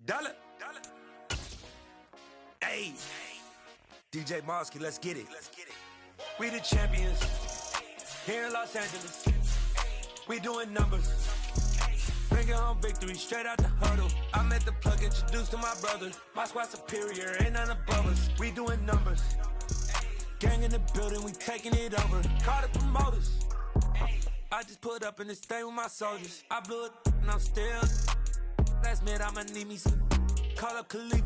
Dollar. Hey, DJ Mosky, let's get it. We the champions here in Los Angeles. We doing numbers. Bringing home victory straight out the huddle. I met the plug, introduced to my brother. My squad superior, ain't none above us. We doing numbers. Gang in the building, we taking it over. Call the promoters. I just put up in this thing with my soldiers. I blew it and I'm still. Last minute I'ma need me some. Call up Khalifa.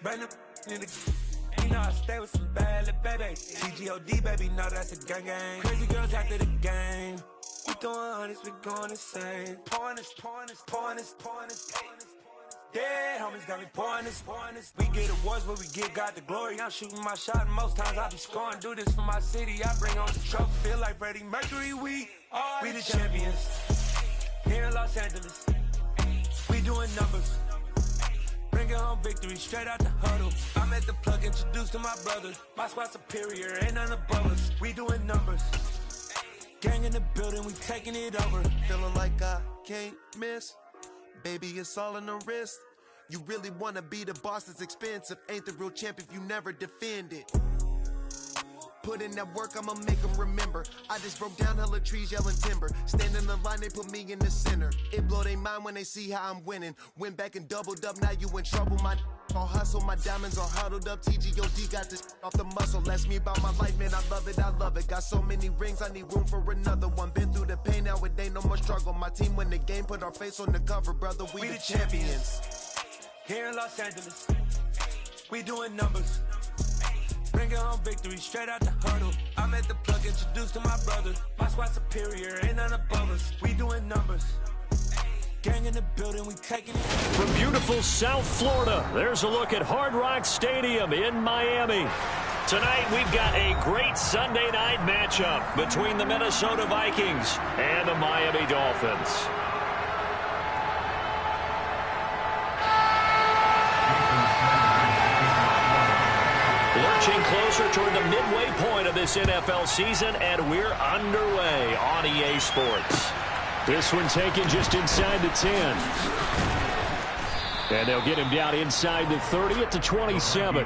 Bring them in the. You know I stay with some bad little baby. TGOD baby, know that's a gang gang. Crazy girls after the game. We doing honest, we going insane. Pouring this. Yeah, homies got me pouring this. We get awards, but we give God the glory. I'm shooting my shot, and most times I be scoring. Do this for my city, I bring on the trophy. Feel like Freddie Mercury, we the champions here in Los Angeles. We doing numbers. Bringing home victory straight out the huddle. I met the plug, introduced to my brother. My squad superior, ain't none above us. We doing numbers. Gang in the building, we taking it over. Feeling like I can't miss. Baby, it's all in the wrist. You really wanna be the boss, it's expensive. Ain't the real champ if you never defend it. Put in that work, I'ma make them remember. I just broke down hella trees, yelling timber. Stand in the line, they put me in the center. It blow their mind when they see how I'm winning. Went back and doubled up, now you in trouble. My all hustle, my diamonds are huddled up. TGOD got this off the muscle. Ask me about my life, man, I love it. Got so many rings, I need room for another one. Been through the pain, now it ain't no more struggle. My team win the game, put our face on the cover, brother. We the champions. Here in Los Angeles, we doing numbers. Bringing home victory straight out the huddle. I met the plug, introduced to my brother. My squad superior, ain't none above us. We doing numbers. Gang in the building, we taking it. From beautiful South Florida, there's a look at Hard Rock Stadium in Miami. Tonight, we've got a great Sunday night matchup between the Minnesota Vikings and the Miami Dolphins. Lurching closer toward the midway point of this NFL season, and we're underway on EA Sports. This one taken just inside the 10. And they'll get him down inside the 30 at the 27.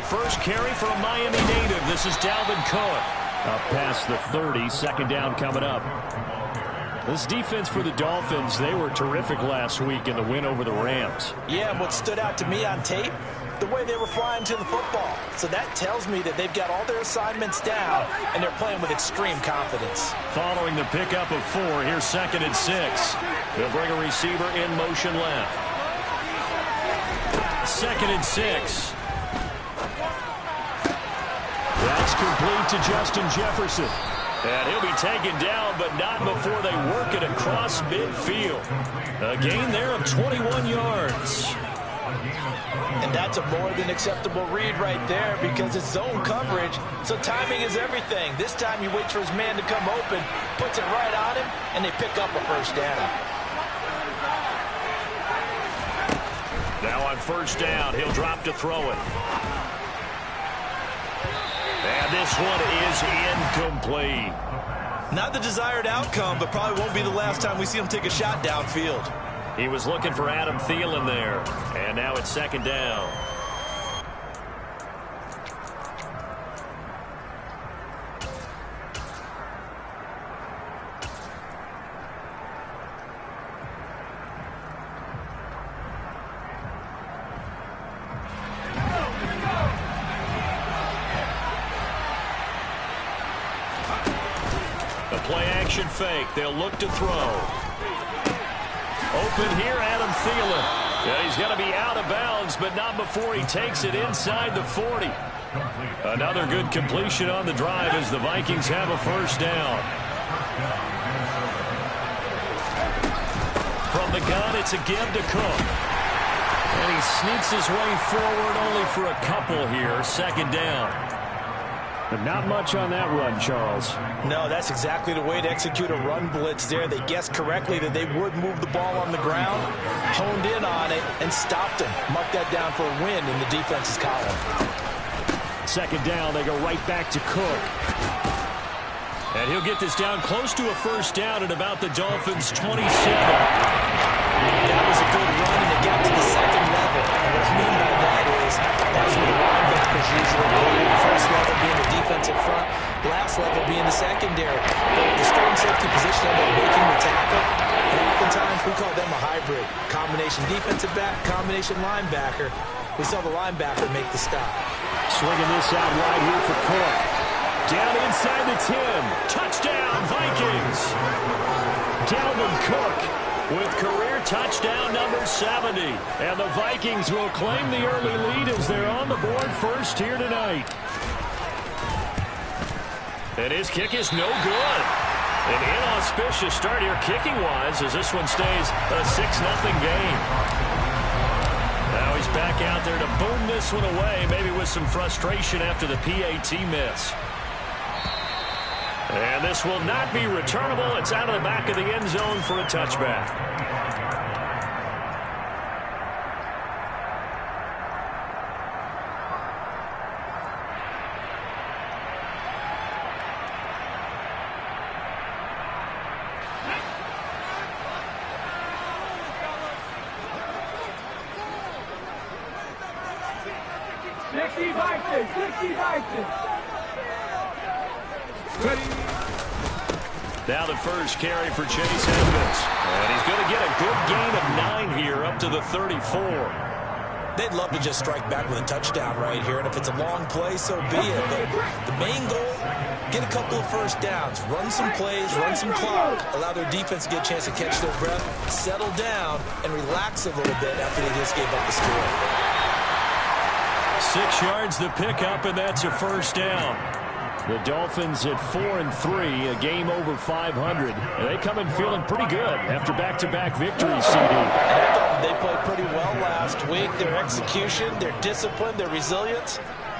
First carry for a Miami native. This is Dalvin Cook. Up past the 30, second down coming up. This defense for the Dolphins, they were terrific last week in the win over the Rams. Yeah, and what stood out to me on tape, the way they were flying to the football. So that tells me that they've got all their assignments down, and they're playing with extreme confidence. Following the pickup of 4, here's 2nd and 6. They'll bring a receiver in motion left. 2nd and 6. That's complete to Justin Jefferson. And he'll be taken down, but not before they work it across midfield. A gain there of 21 yards. And that's a more than acceptable read right there because it's zone coverage, so timing is everything. This time he waits for his man to come open, puts it right on him, and they pick up a first down. Now on first down, he'll drop to throw it. And this one is incomplete. Not the desired outcome, but probably won't be the last time we see him take a shot downfield. He was looking for Adam Thielen there. And now it's 2nd down. Play-action fake. They'll look to throw. Open here, Adam Thielen. Yeah, he's going to be out of bounds, but not before he takes it inside the 40. Another good completion on the drive as the Vikings have a first down. From the gun, it's a give to Cook. And he sneaks his way forward only for a couple here. Second down. But not much on that run, Charles. No, that's exactly the way to execute a run blitz there. They guessed correctly that they would move the ball on the ground, honed in on it, and stopped him. Mark that down for a win in the defense's column. Second down, they go right back to Cook. And he'll get this down close to a first down at about the Dolphins' 27. That was a good run, and it got to the second level. And what I mean by that is that's where the linebackers usually go. The first level being the defensive front, last level being the secondary. The strong safety position ended up making the tackle, and oftentimes we call them a hybrid. Combination defensive back, combination linebacker. We saw the linebacker make the stop. Swinging this out wide here for Cook. Down inside the 10. Touchdown, Vikings. Dalvin Cook with career touchdown number 70. And the Vikings will claim the early lead as they're on the board first here tonight. And his kick is no good. An inauspicious start here kicking-wise as this one stays a 6-0 game. Now he's back out there to boom this one away, maybe with some frustration after the PAT miss. And this will not be returnable. It's out of the back of the end zone for a touchback. Now the first carry for Chase Edmonds. And he's going to get a good gain of 9 here up to the 34. They'd love to just strike back with a touchdown right here, and if it's a long play, so be it. But the main goal, get a couple of first downs, run some plays, run some clock, allow their defense to get a chance to catch their breath, settle down, and relax a little bit after they just gave up the score. 6 yards the pickup, and that's a first down. The Dolphins at 4-3, a game over 500. And they come in feeling pretty good after back-to-back victories, CD. They played pretty well last week. Their execution, their discipline, their resilience,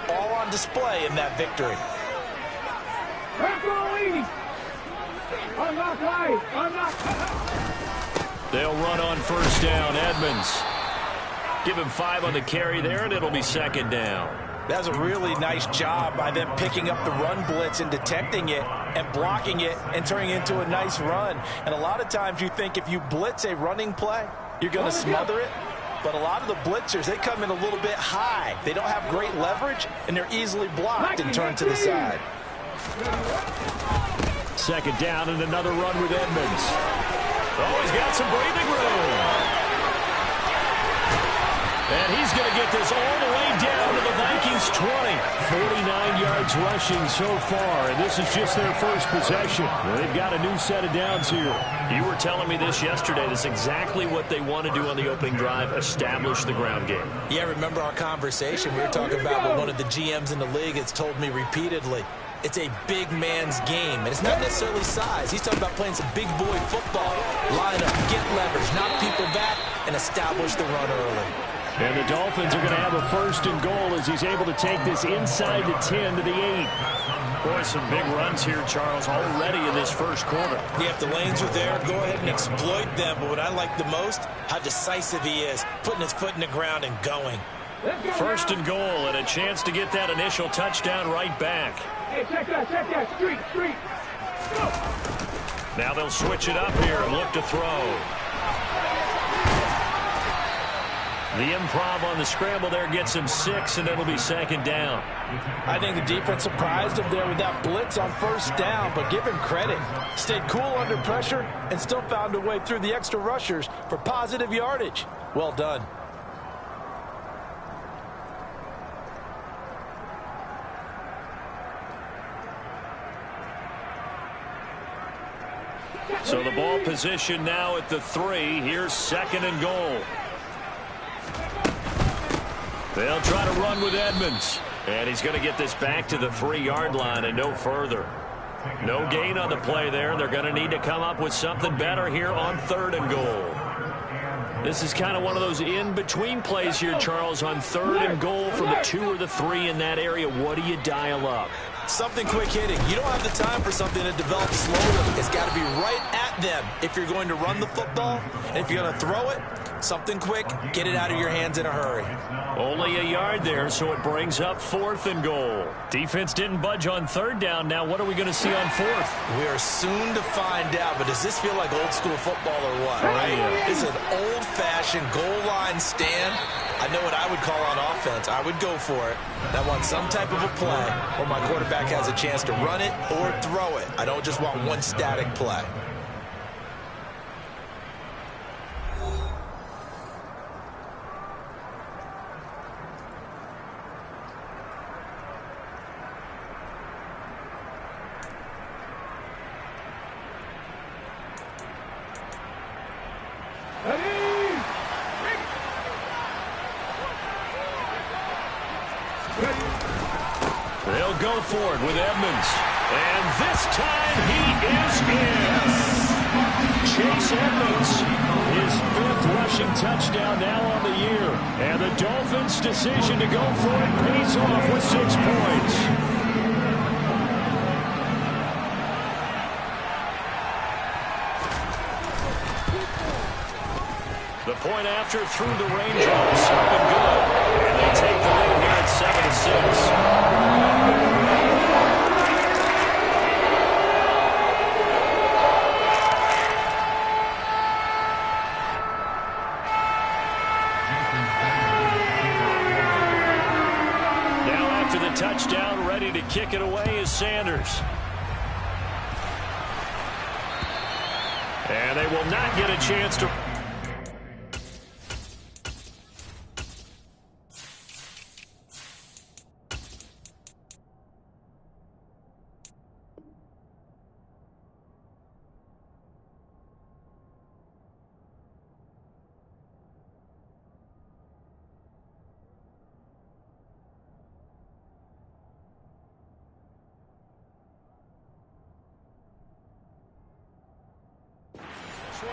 all on display in that victory. They'll run on first down. Edmonds. Give him 5 on the carry there, and it'll be second down. That was a really nice job by them picking up the run blitz and detecting it and blocking it and turning it into a nice run. And a lot of times you think if you blitz a running play, you're going to smother it. But a lot of the blitzers, they come in a little bit high. They don't have great leverage, and they're easily blocked and turned to the side. Second down and another run with Edmonds. Oh, he's got some breathing room. And he's going to get this all the way down to the Vikings 20. 49 yards rushing so far, and this is just their first possession. They've got a new set of downs here. You were telling me this yesterday. That's exactly what they want to do on the opening drive, establish the ground game. Yeah, remember our conversation. We were talking about what one of the GMs in the league has told me repeatedly. It's a big man's game, and it's not necessarily size. He's talking about playing some big boy football. Line up, get leverage, knock people back, and establish the run early. And the Dolphins are going to have a first and goal as he's able to take this inside the 10 to the 8. Boy, some big runs here, Charles, already in this first quarter. Yeah, if the lanes are there, go ahead and exploit them. But what I like the most, how decisive he is, putting his foot in the ground and going. First and goal, and a chance to get that initial touchdown right back. Hey, check that, street. Go. Now they'll switch it up here and look to throw. The improv on the scramble there gets him 6, and it'll be second down. I think the defense surprised him there with that blitz on first down, but give him credit. Stayed cool under pressure and still found a way through the extra rushers for positive yardage. Well done. So the ball position now at the 3. Here's second and goal. They'll try to run with Edmonds. And he's going to get this back to the 3-yard line and no further. No gain on the play there. They're going to need to come up with something better here on third and goal. This is kind of one of those in-between plays here, Charles, on 3rd and goal from the 2 or the 3 in that area. What do you dial up? Something quick hitting. You don't have the time for something to develop slowly. It's got to be right at them if you're going to run the football. And if you're going to throw it, something quick, get it out of your hands in a hurry. Only a yard there, so it brings up 4th and goal. Defense didn't budge on 3rd down. Now what are we going to see on 4th? We are soon to find out, but does this feel like old school football or what? Right? Yeah. It's an old-fashioned goal line stand. I know what I would call on offense. I would go for it. I want some type of a play where my quarterback has a chance to run it or throw it. I don't just want one static play. They'll go for it with Edmonds. And this time he is in. Chase Edmonds, his 5th rushing touchdown now on the year. And the Dolphins' decision to go for it pays off with 6 points. The point after through the raindrops, up and good. And they take the lead here at 7-6. Touchdown, ready to kick it away is Sanders. And they will not get a chance to...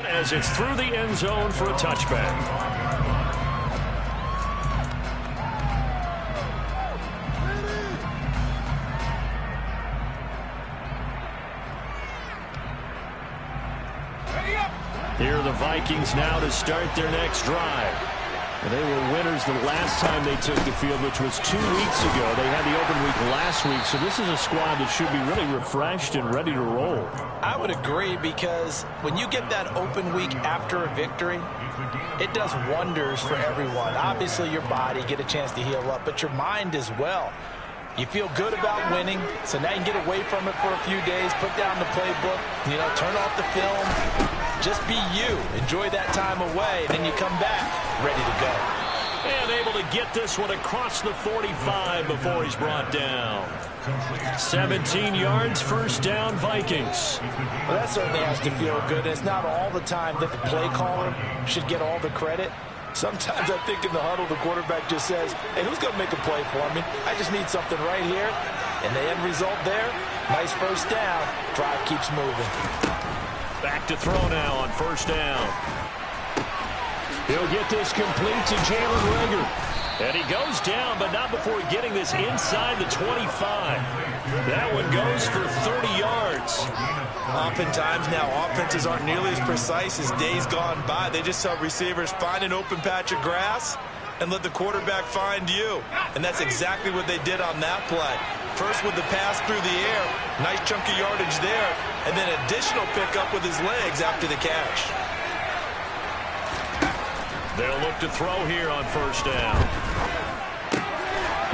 as it's through the end zone for a touchback. Here are the Vikings now to start their next drive. They were winners the last time they took the field, which was 2 weeks ago. They had the open week last week, so this is a squad that should be really refreshed and ready to roll. I would agree, because when you get that open week after a victory, it does wonders for everyone. Obviously, your body, get a chance to heal up, but your mind as well. You feel good about winning, so now you can get away from it for a few days, put down the playbook, turn off the film. Just be you. Enjoy that time away, and then you come back ready to go. And able to get this one across the 45 before he's brought down. 17 yards, first down, Vikings. Well, that certainly has to feel good. It's not all the time that the play caller should get all the credit. Sometimes I think in the huddle, the quarterback just says, hey, who's going to make a play for me? I just need something right here. And the end result there, nice first down. Drive keeps moving. Back to throw now on first down. He'll get this complete to Jalen Reagor. And he goes down, but not before getting this inside the 25. That one goes for 30 yards. Oftentimes now, offenses aren't nearly as precise as days gone by. They just have receivers find an open patch of grass and let the quarterback find you. And that's exactly what they did on that play. First with the pass through the air, nice chunky yardage there, and then additional pickup with his legs after the catch. They'll look to throw here on first down.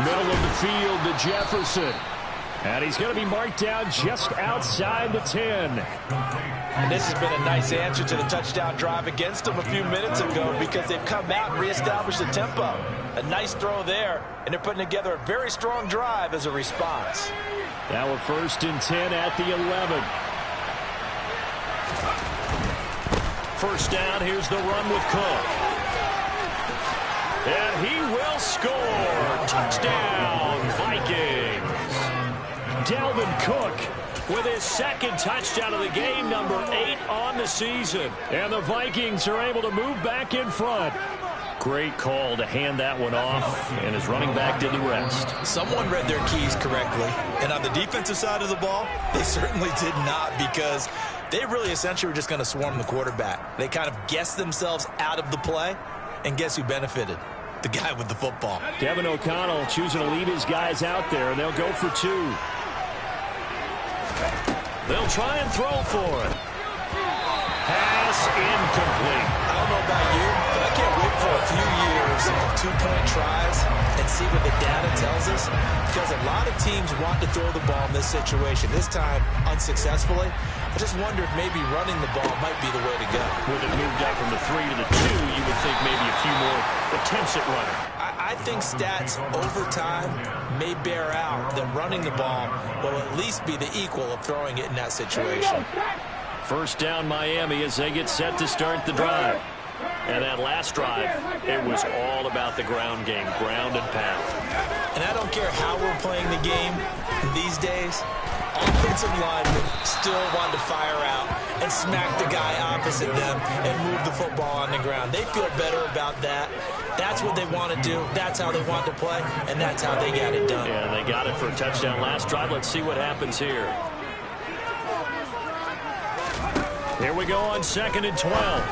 Middle of the field to Jefferson. And he's going to be marked down just outside the 10. And this has been a nice answer to the touchdown drive against them a few minutes ago, because they've come out and reestablished the tempo. A nice throw there, and they're putting together a very strong drive as a response. Now a 1st and 10 at the 11. First down, here's the run with Cook. And he will score. Touchdown, Vikings. Dalvin Cook with his second touchdown of the game, number 8 on the season. And the Vikings are able to move back in front. Great call to hand that one off, and his running back did the rest. Someone read their keys correctly, and on the defensive side of the ball, they certainly did not, because they really essentially were just going to swarm the quarterback. They kind of guessed themselves out of the play, and guess who benefited? The guy with the football. Kevin O'Connell choosing to leave his guys out there, and they'll go for 2. They'll try and throw for it. Pass incomplete. I don't know about you, but I can't wait for a few years of 2-point tries and see what the data tells us, because a lot of teams want to throw the ball in this situation. This time, unsuccessfully. I just wonder if maybe running the ball might be the way to go. With it moved up from the 3 to the 2, you would think maybe a few more attempts at running. I think stats over time may bear out that running the ball will at least be the equal of throwing it in that situation. First down Miami as they get set to start the drive. And that last drive, it was all about the ground game, ground and pound. And I don't care how we're playing the game these days, offensive linemen still want to fire out and smack the guy opposite them and move the football on the ground. They feel better about that. That's what they want to do. That's how they want to play, and that's how they got it done. Yeah, they got it for a touchdown last drive. Let's see what happens here. Here we go on 2nd and 12.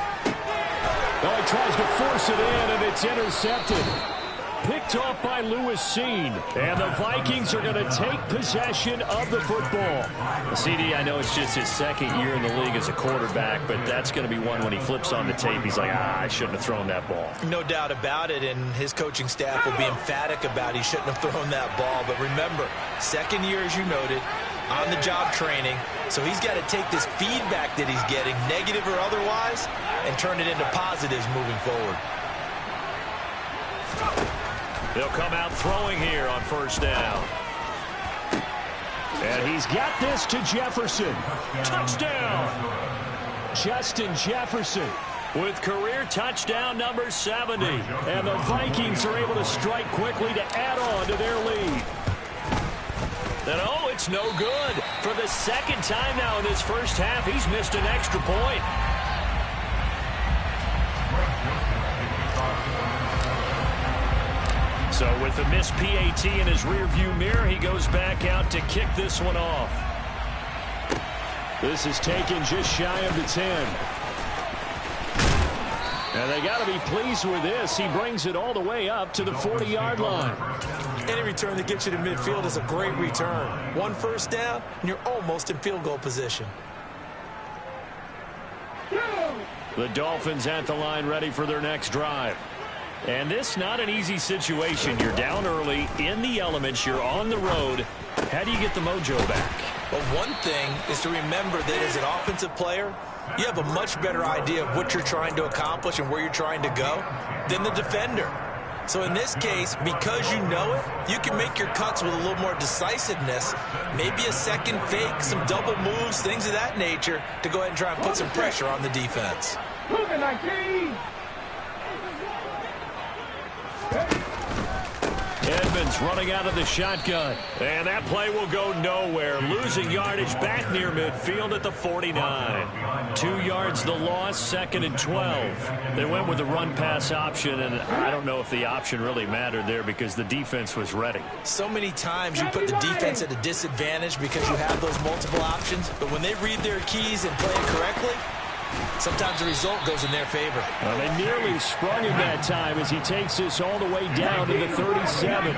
Oh, he tries to force it in, and it's intercepted. Picked off by Lewis Seen. And the Vikings are going to take possession of the football. CD, I know it's just his 2nd year in the league as a quarterback, but that's going to be one when he flips on the tape. He's like, I shouldn't have thrown that ball. No doubt about it, and his coaching staff will be emphatic about he shouldn't have thrown that ball. But remember, 2nd year, as you noted, on-the-job training. So he's got to take this feedback that he's getting, negative or otherwise, and turn it into positives moving forward. They'll come out throwing here on 1st down. And he's got this to Jefferson. Touchdown! Justin Jefferson with career touchdown number 70. And the Vikings are able to strike quickly to add on to their lead. And oh, it's no good. For the 2nd time now in this first half, he's missed an extra point. So with the missed PAT in his rearview mirror, he goes back out to kick this one off. This is taken just shy of the 10. And they got to be pleased with this. He brings it all the way up to the 40-yard line. Any return that gets you to midfield is a great return. 1 first down, and you're almost in field goal position. The Dolphins at the line ready for their next drive. And this not an easy situation. You're down early, in the elements, you're on the road. How do you get the mojo back? Well, one thing is to remember that as an offensive player, you have a much better idea of what you're trying to accomplish and where you're trying to go than the defender. So in this case, because you know it, you can make your cuts with a little more decisiveness, maybe a second fake, some double moves, things of that nature, to go ahead and try and put some pressure on the defense. Edmonds running out of the shotgun. And that play will go nowhere. Losing yardage back near midfield at the 49. 2 yards the loss, 2nd and 12. They went with the run-pass option, and I don't know if the option really mattered there because the defense was ready. So many times you put the defense at a disadvantage because you have those multiple options, but when they read their keys and play it correctly, sometimes the result goes in their favor. Well, they nearly sprung him that time as he takes this all the way down to the 37.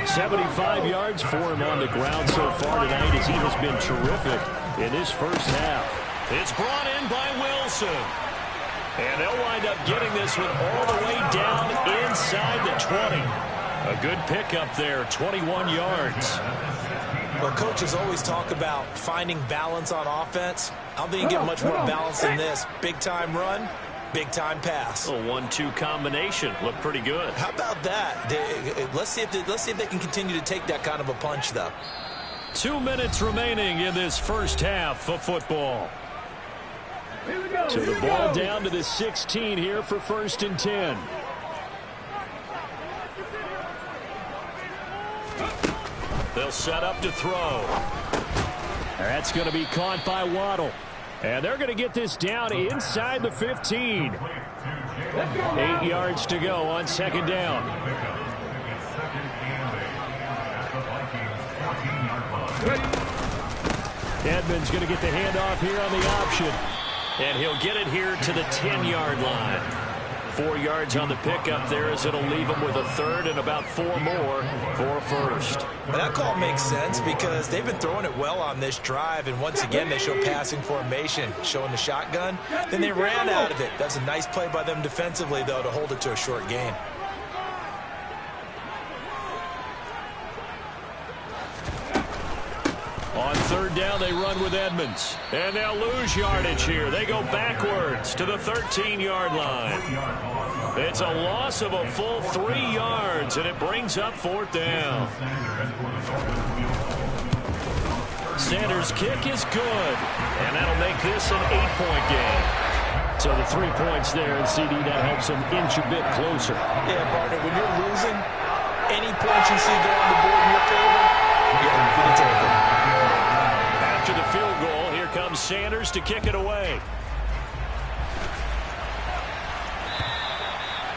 75 yards for him on the ground so far tonight as he has been terrific in this first half. It's brought in by Wilson. And they'll wind up getting this one all the way down inside the 20. A good pickup there, 21 yards. Well, coaches always talk about finding balance on offense. I don't think you get much more balance than this. Big-time run, big-time pass. A 1-2 combination. Looked pretty good. How about that? Let's see if they can continue to take that kind of a punch, though. 2 minutes remaining in this first half of football. So the ball down to the 16 here for 1st and 10. They'll set up to throw. That's going to be caught by Waddle. And they're going to get this down inside the 15. 8 yards to go on second down. Edmonds going to get the handoff here on the option. And he'll get it here to the 10-yard line. 4 yards on the pickup there as it'll leave him with a third and about 4 more for a first. Well, that call makes sense because they've been throwing it well on this drive, and once again they show passing formation, showing the shotgun. Then they ran out of it. That's a nice play by them defensively, though, to hold it to a short gain. On third down, they run with Edmonds. And they'll lose yardage here. They go backwards to the 13-yard line. It's a loss of a full 3 yards, and it brings up fourth down. Sanders' kick is good, and that'll make this an 8-point game. So the 3 points there, and CD, that helps them inch a bit closer. Yeah, partner, when you're losing, any points you see go on the board in your favor, you're going to take them. After the field goal, here comes Sanders to kick it away.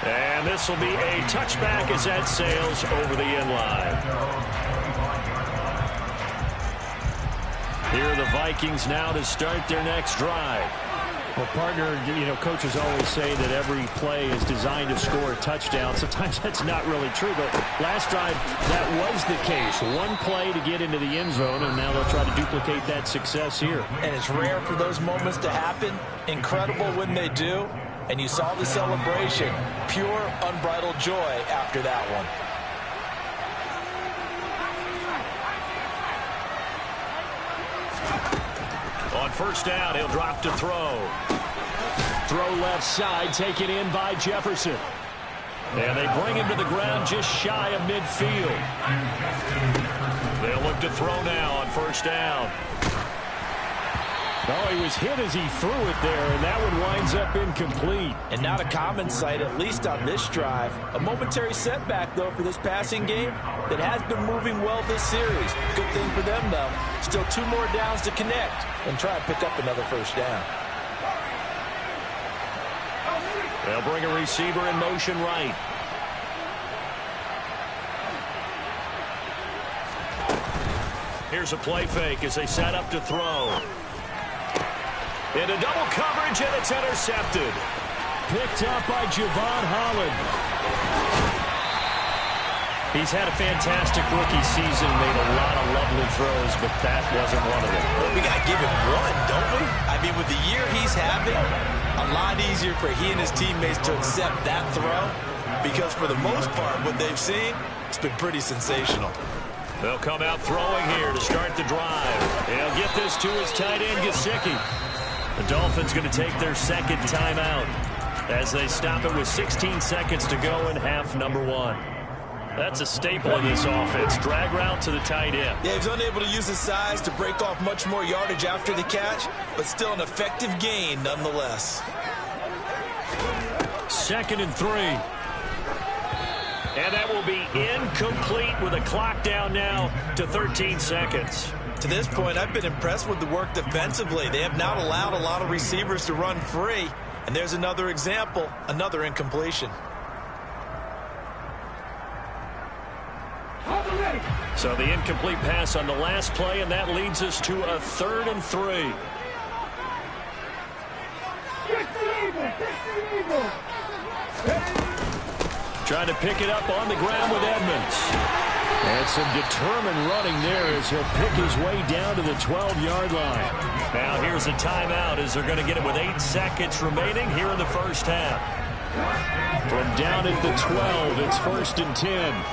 And this will be a touchback as that sails over the end line. Here are the Vikings now to start their next drive. Well, partner, you know, coaches always say that every play is designed to score a touchdown. Sometimes that's not really true, but last drive, that was the case. One play to get into the end zone, and now they'll try to duplicate that success here. And it's rare for those moments to happen. Incredible when they do. And you saw the celebration. Pure, unbridled joy after that one. On first down, he'll drop to throw. Throw left side, taken in by Jefferson. And they bring him to the ground just shy of midfield. They'll look to throw now on first down. Oh, he was hit as he threw it there, and that one winds up incomplete. And not a common sight, at least on this drive. A momentary setback, though, for this passing game that has been moving well this series. Good thing for them, though. Still 2 more downs to connect and try and pick up another first down. They'll bring a receiver in motion right. Here's a play fake as they set up to throw. Into double coverage, and it's intercepted. Picked up by Javon Holland. He's had a fantastic rookie season, made a lot of lovely throws, but that wasn't one of them. Well, we got to give him one, don't we? I mean, with the year he's having, a lot easier for he and his teammates to accept that throw, because for the most part, what they've seen, it's been pretty sensational. They'll come out throwing here to start the drive. They'll get this to his tight end, Gesicki. The Dolphins going to take their second timeout as they stop it with 16 seconds to go in half number 1. That's a staple in this offense. Drag route to the tight end. Yeah, he's unable to use his size to break off much more yardage after the catch, but still an effective gain nonetheless. 2nd and 3. And that will be incomplete with a clock down now to 13 seconds. To this point, I've been impressed with the work defensively. They have not allowed a lot of receivers to run free. And there's another example, another incompletion. So the incomplete pass on the last play, and that leads us to a 3rd and 3. Trying to pick it up on the ground with Edmonds. And some determined running there as he'll pick his way down to the 12-yard line. Now here's a timeout as they're going to get it with 8 seconds remaining here in the first half. From down at the 12, it's 1st and 10.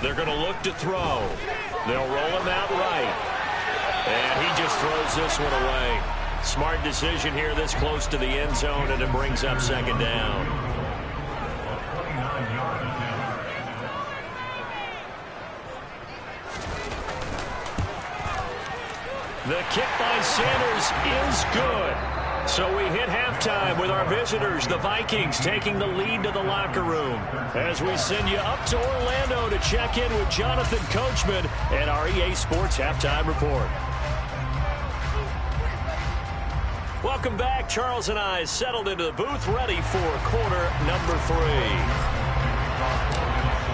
They're going to look to throw. They'll roll him out right. And he just throws this one away. Smart decision here this close to the end zone, and it brings up 2nd down. The kick by Sanders is good. So we hit halftime with our visitors, the Vikings, taking the lead to the locker room. As we send you up to Orlando to check in with Jonathan Coachman and our EA Sports Halftime Report. Welcome back. Charles and I settled into the booth, ready for quarter number 3.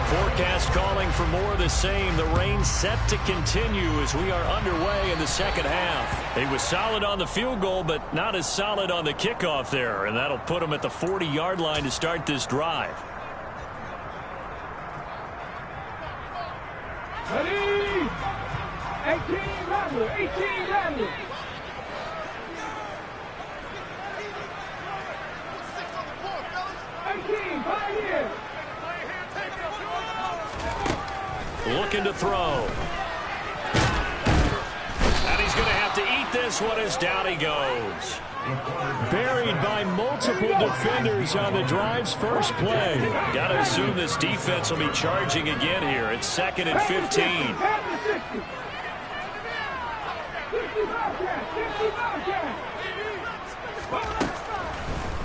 Forecast calling for more of the same. The rain set to continue as we are underway in the second half. He was solid on the field goal, but not as solid on the kickoff there, and that'll put him at the 40-yard line to start this drive. Ready? 18 Rattler, 18 Rattler. Looking to throw. And he's going to have to eat this one as down he goes. Buried by multiple defenders on the drive's first play. Got to assume this defense will be charging again here. It's 2nd and 15.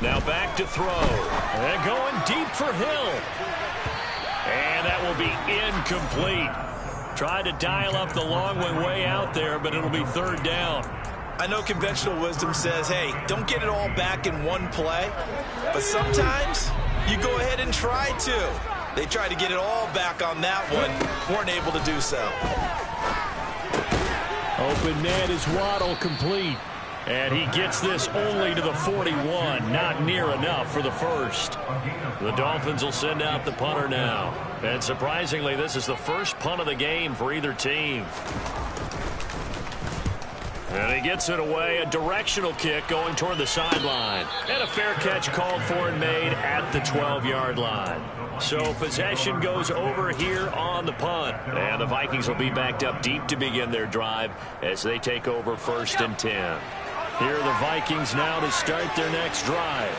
Now back to throw. And going deep for Hill. And that will be incomplete. Tried to dial up the long one way out there, but it'll be 3rd down. I know conventional wisdom says, hey, don't get it all back in one play. But sometimes you go ahead and try to. They tried to get it all back on that one. Weren't able to do so. Open net is Waddle complete. And he gets this only to the 41. Not near enough for the first. The Dolphins will send out the punter now. And surprisingly, this is the first punt of the game for either team. And he gets it away. A directional kick going toward the sideline. And a fair catch called for and made at the 12-yard line. So possession goes over here on the punt. And the Vikings will be backed up deep to begin their drive as they take over 1st and 10. Here are the Vikings now to start their next drive.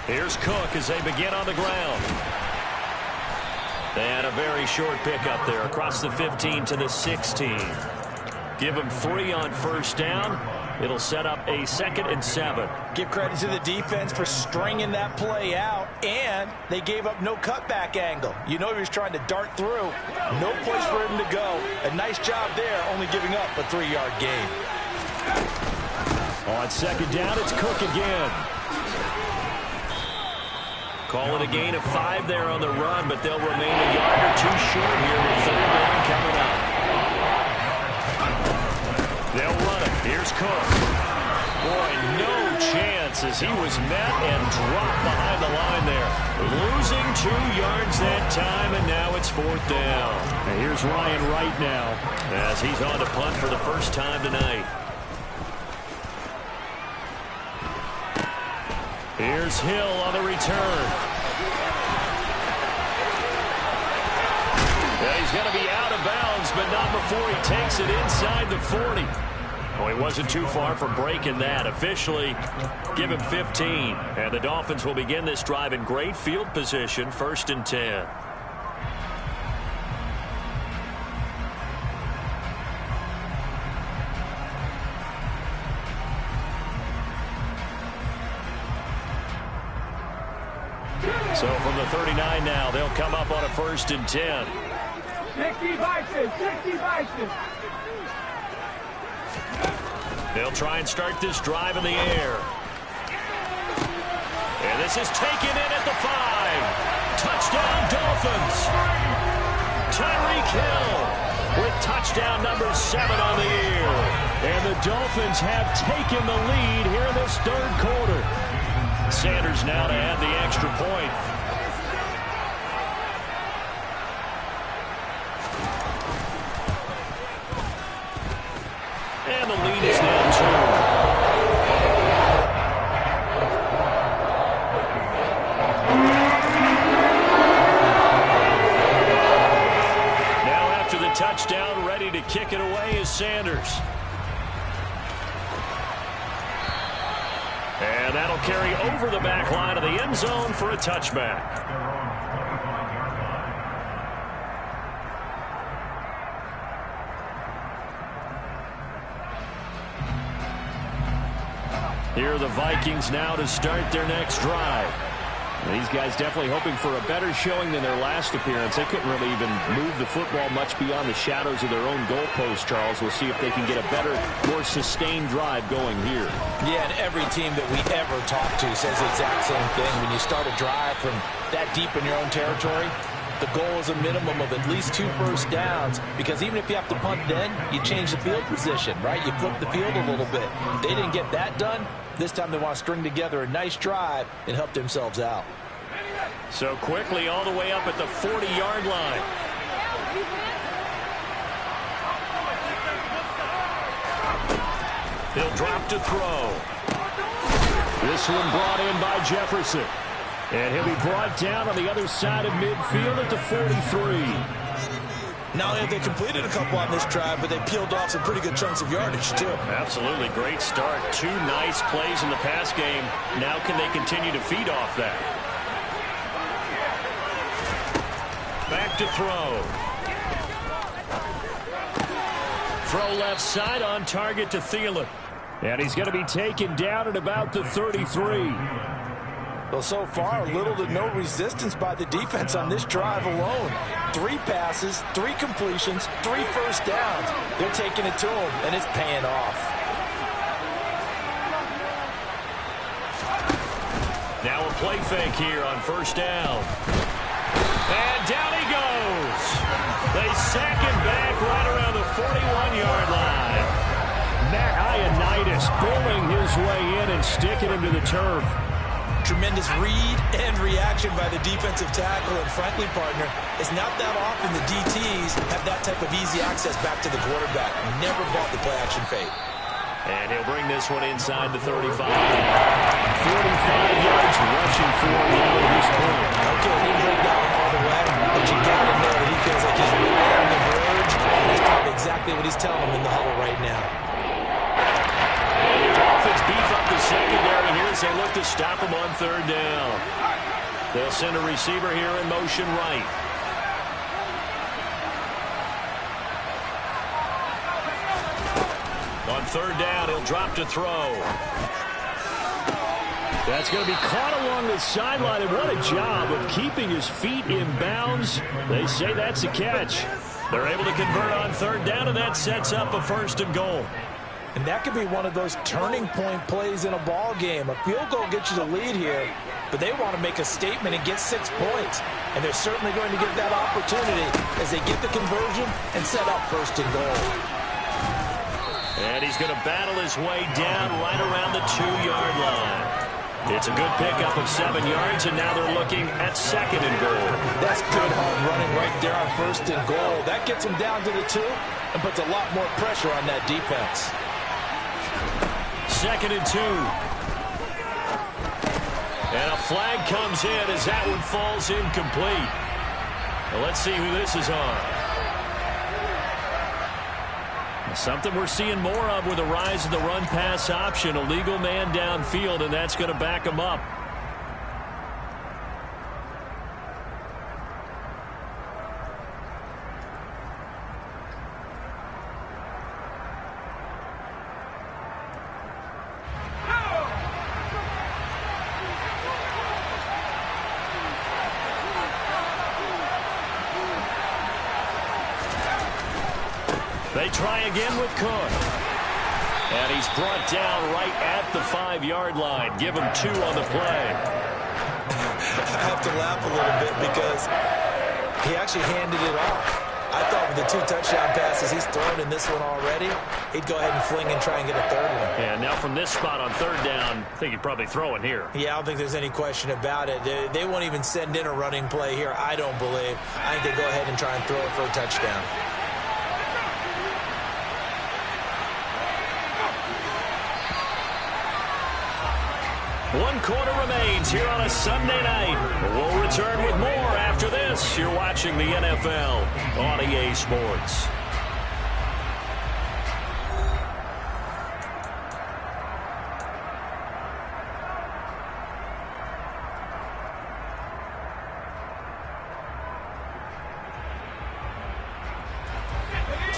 Here's Cook as they begin on the ground. And a very short pickup there across the 15 to the 16. Give them 3 on 1st down. It'll set up a 2nd and 7. Give credit to the defense for stringing that play out, and they gave up no cutback angle. You know he was trying to dart through. No place for him to go. A nice job there, only giving up a 3-yard gain. On 2nd down, it's Cook again. Call it a gain of 5 there on the run, but they'll remain a yard or 2 short here with 3rd down coming up. They'll run it. Here's Cook. Boy, no chance as he was met and dropped behind the line there. Losing 2 yards that time, and now it's 4th down. And here's Ryan Wright now as he's on to punt for the first time tonight. Here's Hill on the return. Yeah, he's going to be out of bounds, but not before he takes it inside the 40. Well, he wasn't too far from breaking that. Officially, give him 15. And the Dolphins will begin this drive in great field position, 1st and 10. So from the 39 now, they'll come up on a 1st and 10. 60 Vikings, 60 Vikings. They'll try and start this drive in the air. And this is taken in at the 5. Touchdown, Dolphins. Tyreek Hill with touchdown number 7 on the year. And the Dolphins have taken the lead here in this 3rd quarter. Sanders now to add the extra point. And the lead is now 2. Now after the touchdown, ready to kick it away is Sanders. And that'll carry over the back line of the end zone for a touchback. Here are the Vikings now to start their next drive. These guys definitely hoping for a better showing than their last appearance. They couldn't really even move the football much beyond the shadows of their own goalpost, Charles. We'll see if they can get a better, more sustained drive going here. Yeah, and every team that we ever talk to says the exact same thing. When you start a drive from that deep in your own territory, the goal is a minimum of at least 2 first downs, because even if you have to punt then, you change the field position, right? You flip the field a little bit. They didn't get that done. This time they want to string together a nice drive and help themselves out. So quickly all the way up at the 40-yard line. He'll drop to throw. This one brought in by Jefferson. And he'll be brought down on the other side of midfield at the 43. Not only have they completed a couple on this drive, but they peeled off some pretty good chunks of yardage, too. Absolutely. Great start. 2 nice plays in the pass game. Now can they continue to feed off that? Back to throw. Throw left side, on target to Thielen. And he's going to be taken down at about the 33. Well, so far, little to no resistance by the defense on this drive alone. 3 passes, 3 completions, 3 first downs. They're taking it to him, and it's paying off. Now a play fake here on first down. And down he goes. They sack him back right around the 41-yard line. Matt Ioannidis bullying his way in and sticking him to the turf. Tremendous read and reaction by the defensive tackle, and frankly, partner, it's not that often the DTs have that type of easy access back to the quarterback. Never bought the play-action fake. And he'll bring this one inside the 35. 45 yards rushing for him now at this point. Okay, he didn't break that one all the way, but you got to know that he feels like he's right on the verge, and he's doing exactly what he's telling them in the huddle right now. Dolphins beef up the secondary here as they look to stop him on third down. They'll send a receiver here in motion right. On third down, he'll drop to throw. That's going to be caught along the sideline, and what a job of keeping his feet in bounds. They say that's a catch. They're able to convert on third down, and that sets up a 1st and goal. And that could be one of those turning point plays in a ball game. A field goal gets you the lead here, but they want to make a statement and get 6 points. And they're certainly going to get that opportunity as they get the conversion and set up 1st and goal. And he's going to battle his way down right around the 2-yard line. It's a good pickup of 7 yards, and now they're looking at 2nd and goal. That's good hard running right there on 1st and goal. That gets them down to the 2 and puts a lot more pressure on that defense. 2nd and 2. And a flag comes in as that one falls incomplete. Well, let's see who this is on. Something we're seeing more of with the rise of the run-pass option. A legal man downfield, and that's going to back him up. They try again with Cook. And he's brought down right at the 5-yard line. Give him 2 on the play. I have to laugh a little bit because he actually handed it off. I thought with the 2 touchdown passes he's thrown in this one already, he'd go ahead and fling and try and get a 3rd one. Yeah, now from this spot on 3rd down, I think he'd probably throw it here. Yeah, I don't think there's any question about it. They won't even send in a running play here, I don't believe. I think they go ahead and try and throw it for a touchdown. One quarter remains here on a Sunday night. We'll return with more after this. You're watching the NFL on EA Sports.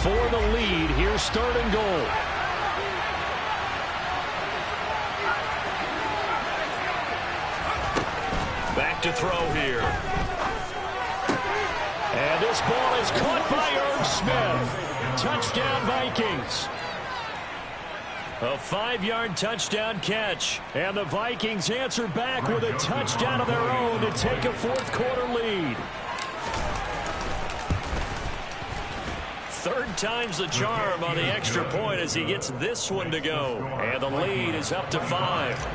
For the lead, here's 3rd and goal. to throw here. And this ball is caught by Irv Smith. Touchdown, Vikings. A 5-yard touchdown catch. And the Vikings answer back with a touchdown of their own to take a fourth-quarter lead. Third time's the charm on the extra point as he gets this one to go. And the lead is up to 5.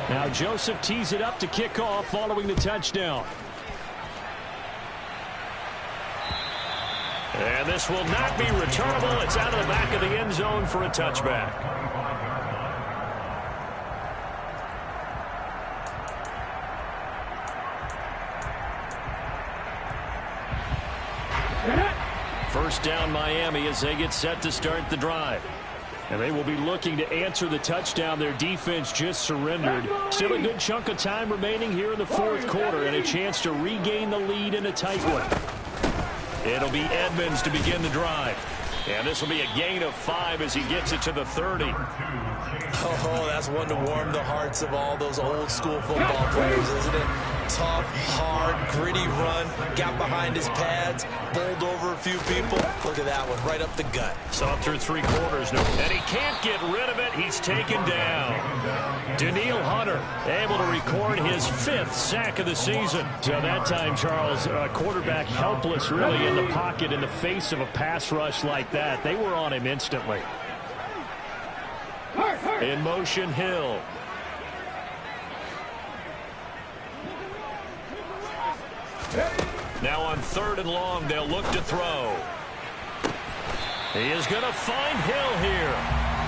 Now Joseph tees it up to kick off following the touchdown. And this will not be returnable. It's out of the back of the end zone for a touchback. First down Miami as they get set to start the drive. And they will be looking to answer the touchdown their defense just surrendered. Still a good chunk of time remaining here in the fourth quarter and a chance to regain the lead in a tight one. It'll be Edmonds to begin the drive. And this will be a gain of 5 as he gets it to the 30. Oh, that's one to warm the hearts of all those old school football players, isn't it? Tough, hard, gritty run. Got behind his pads, bowled over a few people. Look at that one, right up the gut. Saw through 3 quarters. And he can't get rid of it. He's taken down. Daniil Hunter able to record his 5th sack of the season. So that time, Charles, quarterback helpless really in the pocket in the face of a pass rush like that. They were on him instantly. In motion, Hill. Now on 3rd and long, they'll look to throw. He is going to find Hill here.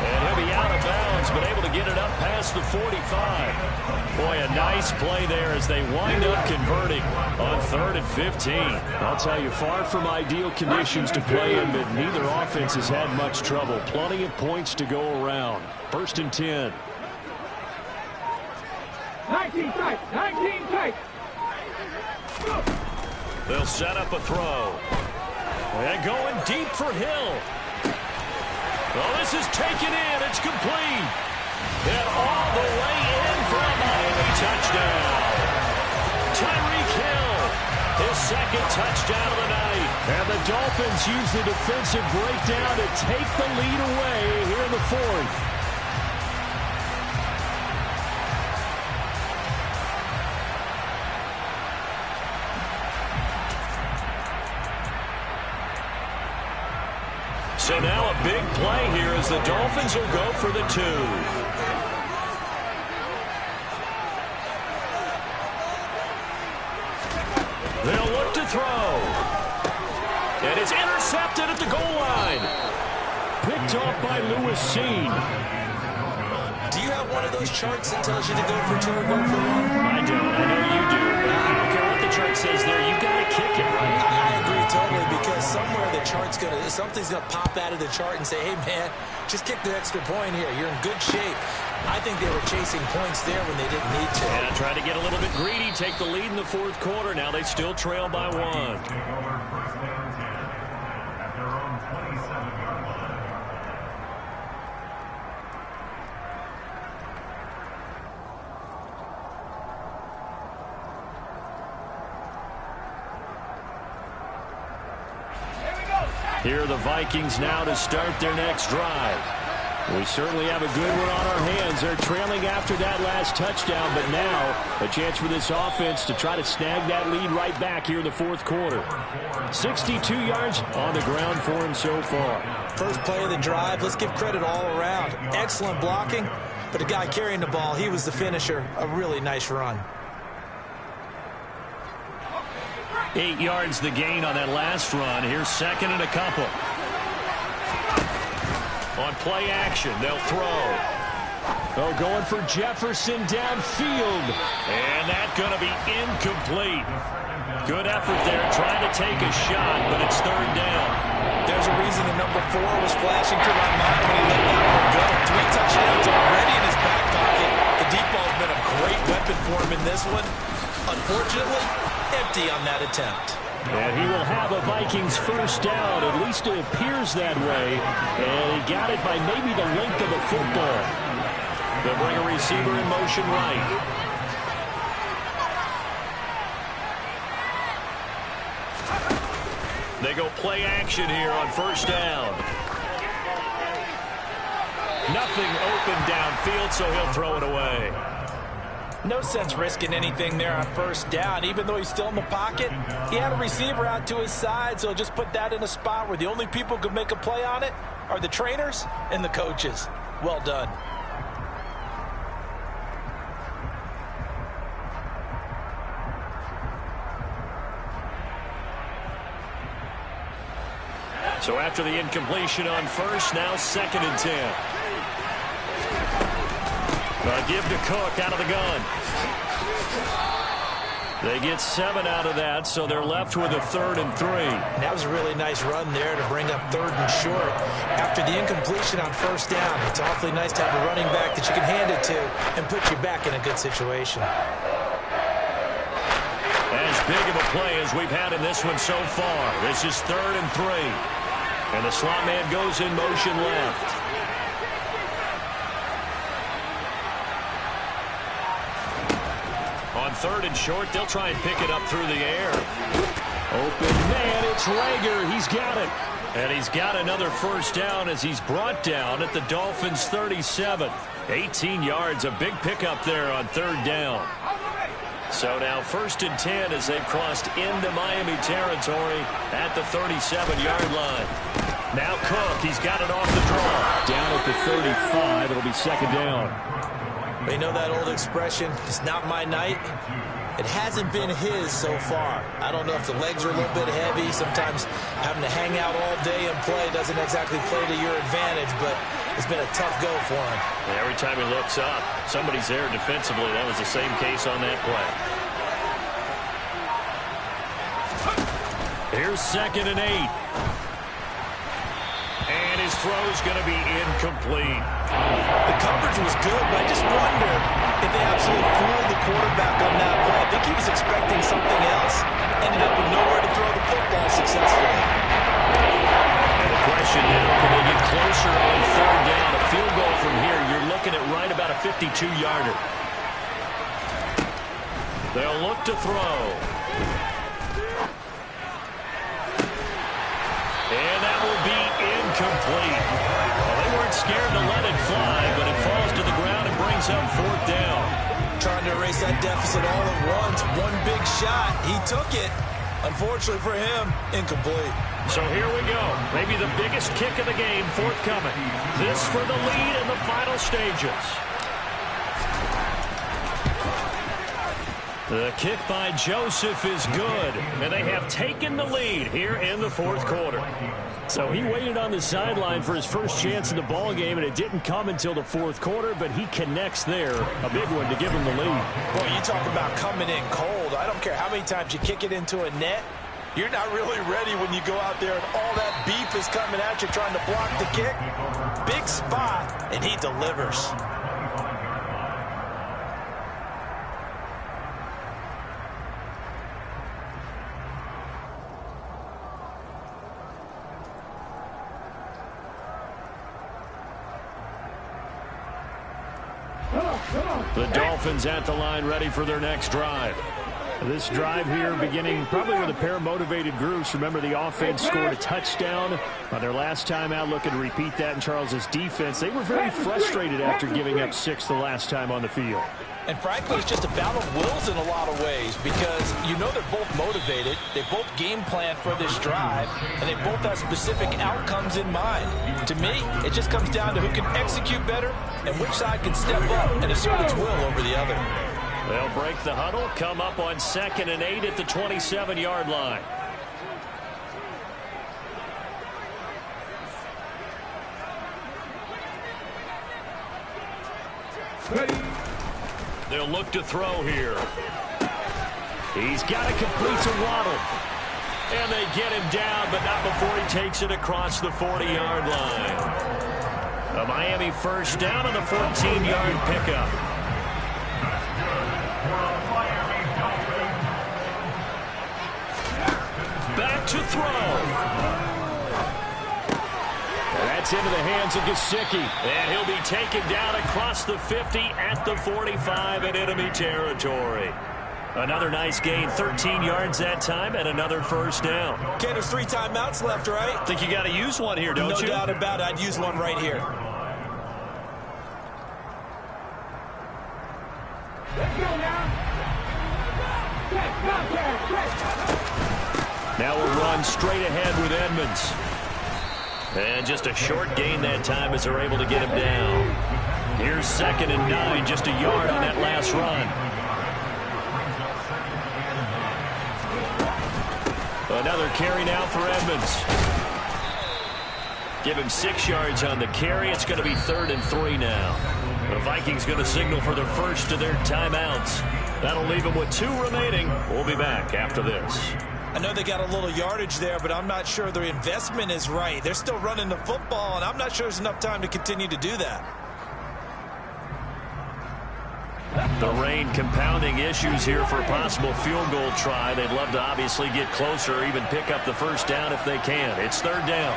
And he'll be out of bounds, but able to get it up past the 45. Boy, a nice play there as they wind up converting on 3rd and 15. I'll tell you, far from ideal conditions to play in, but neither offense has had much trouble. Plenty of points to go around. 1st and 10. 19 tight, 19 tight. They'll set up a throw. And going deep for Hill. Well, this is taken in. It's complete. And all the way in for a Miami touchdown. Tyreek Hill, his 2nd touchdown of the night. And the Dolphins use the defensive breakdown to take the lead away here in the 4th. So now a big play here as the Dolphins will go for the 2. They'll look to throw. And it's intercepted at the goal line. Picked off by Lewis Seen. Do you have one of those charts that tells you to go for 2 or go for 1? I don't. I know you do. But I don't care what the chart says there. You got to kick it right. I agree totally, because somewhere the chart's something's gonna pop out of the chart and say, hey man, just kick the extra point here. You're in good shape. I think they were chasing points there when they didn't need to. And try to get a little bit greedy, take the lead in the 4th quarter. Now they still trail by 1. Here are the Vikings now to start their next drive. We certainly have a good one on our hands. They're trailing after that last touchdown, but now a chance for this offense to try to snag that lead right back here in the 4th quarter. 62 yards on the ground for him so far. First play of the drive, let's give credit all around. Excellent blocking, but the guy carrying the ball, he was the finisher. A really nice run. 8 yards the gain on that last run. Here's 2nd and a couple. On play action, they'll throw. Oh, going for Jefferson downfield. And that's going to be incomplete. Good effort there, trying to take a shot, but it's 3rd down. There's a reason the number 4 was flashing through my mind when he let that one go. 3 touchdowns already in his back pocket. The deep ball's been a great weapon for him in this one. Unfortunately, empty on that attempt. And he will have a Vikings first down. At least it appears that way. And he got it by maybe the length of a football. They'll bring a receiver in motion right. They go play action here on first down. Nothing open downfield, so he'll throw it away. No sense risking anything there on first down. Even though he's still in the pocket, he had a receiver out to his side, so just put that in a spot where the only people who could make a play on it are the trainers and the coaches. Well done. So after the incompletion on first, now 2nd and 10. Give to Cook out of the gun. They get 7 out of that, so they're left with a 3rd and 3. That was a really nice run there to bring up 3rd and short. After the incompletion on first down, it's awfully nice to have a running back that you can hand it to and put you back in a good situation. As big of a play as we've had in this one so far. This is 3rd and 3. And the slot man goes in motion left. On 3rd and short, they'll try and pick it up through the air. Open man, it's Rager. He's got it. And he's got another first down as he's brought down at the Dolphins' 37. 18 yards, a big pickup there on 3rd down. So now 1st and 10 as they've crossed into Miami territory at the 37-yard line. Now Cook, he's got it off the draw. Down at the 35, it'll be 2nd down. They know that old expression, it's not my night. It hasn't been his so far. I don't know if the legs are a little bit heavy. Sometimes having to hang out all day and play doesn't exactly play to your advantage, but it's been a tough go for him. And every time he looks up, somebody's there defensively. That was the same case on that play. Here's 2nd and 8. And his throw's going to be incomplete. The coverage was good, but I just wonder if they absolutely fooled the quarterback on that play. I think he was expecting something else. Ended up with nowhere to throw the football successfully. And the question now, can they get closer on 3rd down? A field goal from here, you're looking at right about a 52-yarder. They'll look to throw. And that will be incomplete. Well, they weren't scared to let it fly, but it falls to the ground and brings up 4th down. Trying to erase that deficit all at once. One big shot. He took it. Unfortunately for him, incomplete. So here we go. Maybe the biggest kick of the game forthcoming. This for the lead in the final stages. The kick by Joseph is good, and they have taken the lead here in the 4th quarter. So he waited on the sideline for his first chance in the ball game, and it didn't come until the 4th quarter, but he connects there. A big one to give him the lead. Boy, you talk about coming in cold. I don't care how many times you kick it into a net. You're not really ready when you go out there and all that beef is coming at you trying to block the kick. Big spot, and he delivers. The Dolphins at the line, ready for their next drive. This drive here beginning probably with a pair of motivated groups. Remember, the offense scored a touchdown on their last time out, looking to repeat that in Charles's defense. They were very frustrated after giving up 6 the last time on the field. And frankly, it's just a battle of wills in a lot of ways because you know they're both motivated. They both game plan for this drive, and they both have specific outcomes in mind. To me, it just comes down to who can execute better and which side can step up and assert its will over the other. They'll break the huddle, come up on 2nd and 8 at the 27-yard line. They'll look to throw here. He's got to complete to Waddle. And they get him down, but not before he takes it across the 40-yard line. A Miami first down on the 14-yard pickup. Back to throw. That's into the hands of Gesicki. And he'll be taken down across the 50 at the 45 in enemy territory. Another nice gain, 13 yards that time, and another first down. Okay, there's 3 timeouts left, right? Think you got to use one here, don't you? No doubt about it. I'd use one right here. Let's go now. Now we'll run straight ahead with Edmonds. And just a short gain that time as they're able to get him down. Here's 2nd and 9, just a yard on that last run. Another carry now for Edmonds. Give him 6 yards on the carry. It's going to be 3rd and 3 now. The Vikings going to signal for the first of their timeouts. That'll leave them with 2 remaining. We'll be back after this. I know they got a little yardage there, but I'm not sure their investment is right. They're still running the football, and I'm not sure there's enough time to continue to do that. The rain compounding issues here for a possible field goal try. They'd love to obviously get closer, even pick up the first down if they can. It's 3rd down.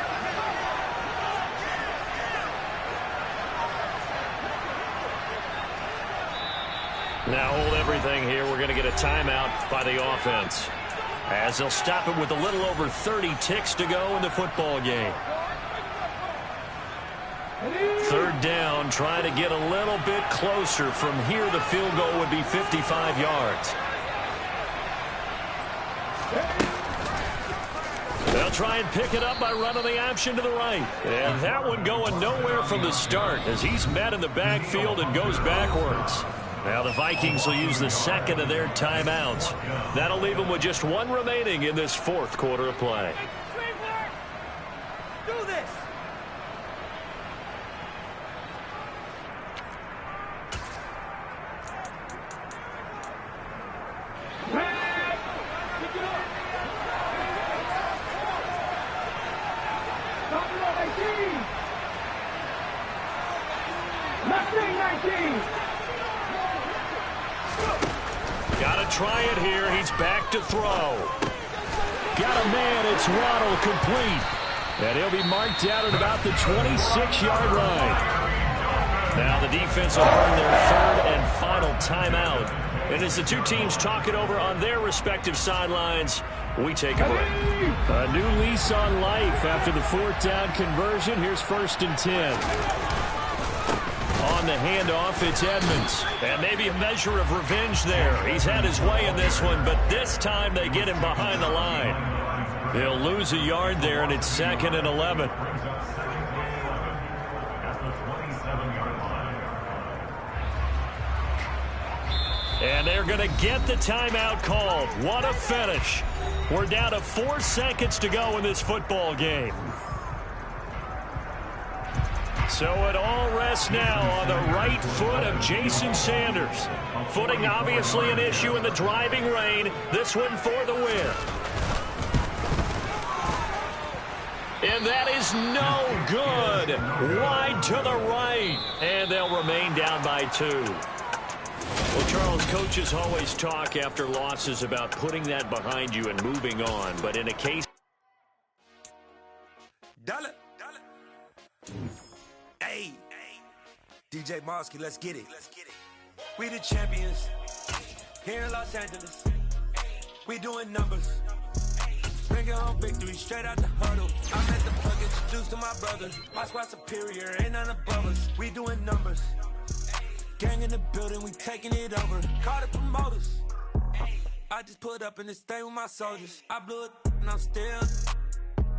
Now hold everything here. We're going to get a timeout by the offense, as they'll stop it with a little over 30 ticks to go in the football game. 3rd down, trying to get a little bit closer. From here, the field goal would be 55 yards. They'll try and pick it up by running the option to the right. And that one going nowhere from the start, as he's met in the backfield and goes backwards. Now the Vikings will use the 2nd of their timeouts. That'll leave them with just 1 remaining in this 4th quarter of play. Do this. Got to try it here. He's back to throw. Got a man. It's Waddle, complete. And he'll be marked out at about the 26-yard line. Now the defense will earn their 3rd and final timeout. And as the 2 teams talk it over on their respective sidelines, we take a break. A new lease on life after the 4th down conversion. Here's 1st and 10. On the handoff, it's Edmonds. And maybe a measure of revenge there. He's had his way in this one, but this time they get him behind the line. They'll lose a yard there, and it's 2nd and 11. And they're going to get the timeout called. What a finish. We're down to 4 seconds to go in this football game. So it all rests now on the right foot of Jason Sanders. Footing obviously an issue in the driving rain. This one for the win. And that is no good. Wide to the right. And they'll remain down by 2. Well, Charles, coaches always talk after losses about putting that behind you and moving on. But in a case... Hey, DJ Mosky, let's get it. We the champions here in Los Angeles. We doing numbers. Bringing home victory straight out the huddle. I'm at the plug, introduced to my brothers. My squad superior, ain't none above us. We doing numbers. Gang in the building, we taking it over. Call the promoters. I just put up in this thing with my soldiers. I blew it and I'm still.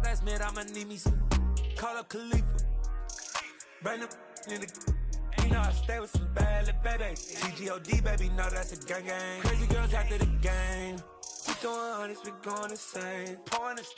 Last minute, I'ma need me some. Call up Khalifa. Bring them in the. You know I stay with some bad little baby. TGOD, baby, no, that's a gang gang. Crazy girls after the game. We throwing hundreds, we going insane. Pointers.